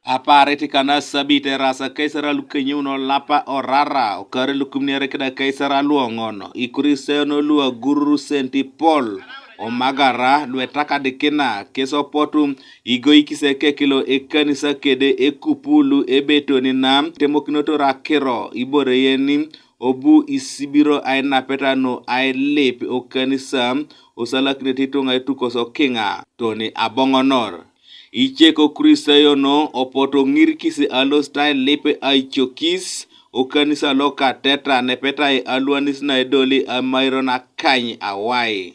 Apareti kana sabite rasa kaisara lukenyuno lapa orara okare lukumnere keda kaisara luongono Ikristayon lua guru senti Paul omagara luetaka dekena keso potum igoikiseke kilo ekanisa kede ekupulu ebetoni nam temokinoto rakero ibore yeni obu isibiro aina petano ailep okanisa osalakine titonga etukoso kinga toni abongonor Icheko Ikristayono opoto ngirkisi alostai lepe aichokis okanisa loka tetra nepetai aluanis na edoli amairona kany awai.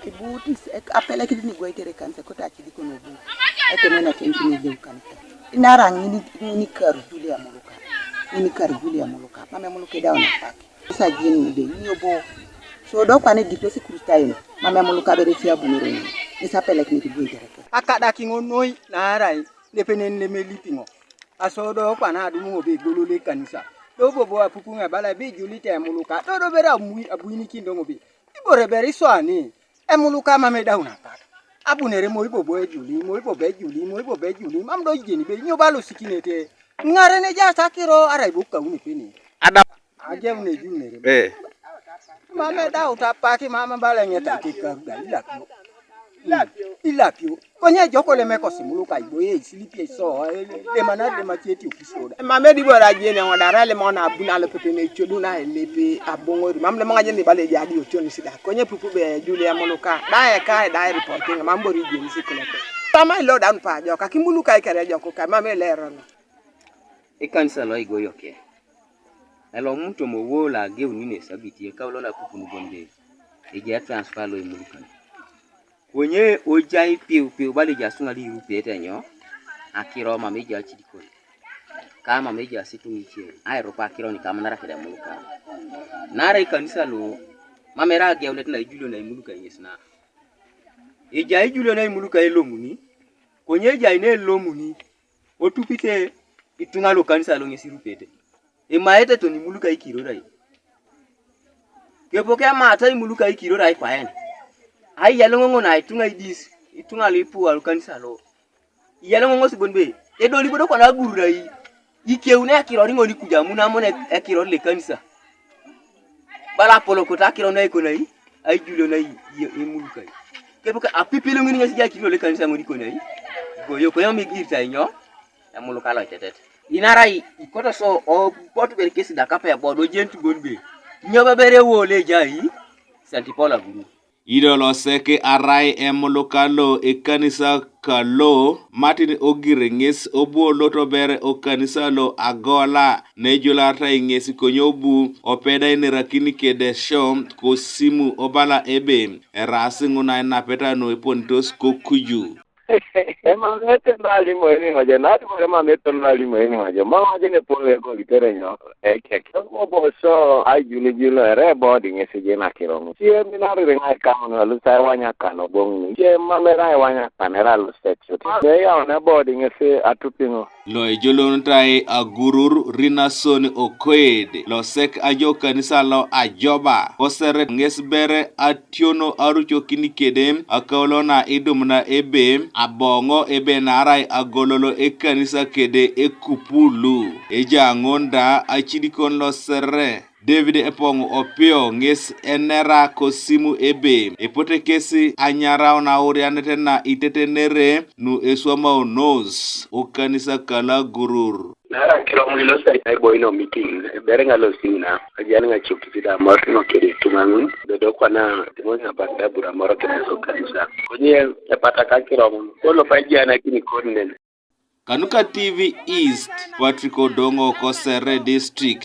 Kibutis apele kidini goitere kanse kota chidi kono bu. Ete mena tenki ni leu kanse. Inara ni karjuli ya Emuluka. Ni karjuli ya Emuluka. Mama Emuluka dawo na paki. Isa jini ni be ni obo. So do kwa ne diplosi Ikristayon. Mama Emuluka bere fia buniro ni. Isa pele kidini goitere. Akada kingo noi na arai le penen le melipingo. Asodo kwa na adumu obe golole kanisa. Do bobo apukunga bala be julite Emuluka. Do bera abuini kindongo be. Ibore beri so ani. Emuluka mame dauna paka. Abunere mo ibobo ejuli, mo ibobo ejuli. Mamdo jeni be nyo balo sikinete. Ngare ne ja sakiro arai buka uni peni. Ada Aje une junere. Mame dauta paki mama bala ngeta kikaruda ilapio. Konye joko le meko Emuluka iboye isilipi so le manade macheti ukisoda. Mame dibora jeni ngodara le mona abuna le pepene choduna lepe abongori. Mamle mangaje ni bale jadi ochoni sida. Konye pupu be Julia Emuluka. Dae kai dae reporting mambo region sikolete. Tama ilo down pa joka Emuluka ikere joko ka mame lero no. Ekanisa lo igoyo ke. Elo mtu mowola ge unine sabiti ka ulona kupunu bonde. Eje transfer lo Emuluka. Wenye ojai piu bali jasunga li rupete nyo. Akiro mameja chidiko. Kama meja situ miche. Ai ropa akiro ni kama nara keda Emuluka. Nara ekanisa lo mamera ge uletna ijulo na Emuluka yesna. Eja ijulo na Emuluka elomuni. Konye eja ine elomuni. Otupite itunga lo kanisa lo ngesirupete. Emaete to ni Emuluka ikirorai. Kepoke mata Emuluka ikirorai kwaeni. Ai yalongo na itunga idis itunga lipu al kanisa lo yalongo sibonbe edo libodo kwa na gururai ikeune akirori ngoni kujamu na mone akirori le kanisa bala polo kota akirona ikonai ai julo na Emuluka kebuka apipilo ngini ngasi jakiro le kanisa ngoni konai goyo koyo migirta nyo Emuluka lo tetet inarai ikota so o potu bere kesi da kapa ya bodo jentu bonbe nyoba bere wole jai Santi Paul aguru Idolo seke arai Emuluka lo ekanisa kalo Martin ogirengis obu loto bere okanisa lo agola nejulata ingesi konyobu opeda inirakini kede shom kosimu obala ebe erasi nguna inapeta no epontos kokuju. Emang itu nali mo ini aja, nali mo emang itu nali mo ini aja. Mau aja nih boleh kok gitu renyo. Kek mau boso ay juli ere body ngesi jena kirong. Cie minari rengai kamu lalu saya wanyakan obong. Cie mamera wanyakan era lu seksu. Ya ona body ngesi atupingo. Lo ejolon tai agurur rinasoni okoede lo sek ajo kanisa lo ajoba kosere ngesbere ationo arucho kinikedem akaolona idumna ebe abongo ebe narai agololo ekanisa kede ekupulu eja ngonda achidikon lo sere David epong opio nges enera kosimu ebe epote kesi anyarao na orianete na itetenere nu eswama onos okanisa kala gurur. Nara kirong lilo sa boy no meeting berenga lo sina ajana nga chukitida marno kedi tumangun dodo kwana timonya banda bura moro kena so kanisa konye epata ka kirong kolo pajana kini konnen Kanuka TV East, Patrick Odongo Kosere District.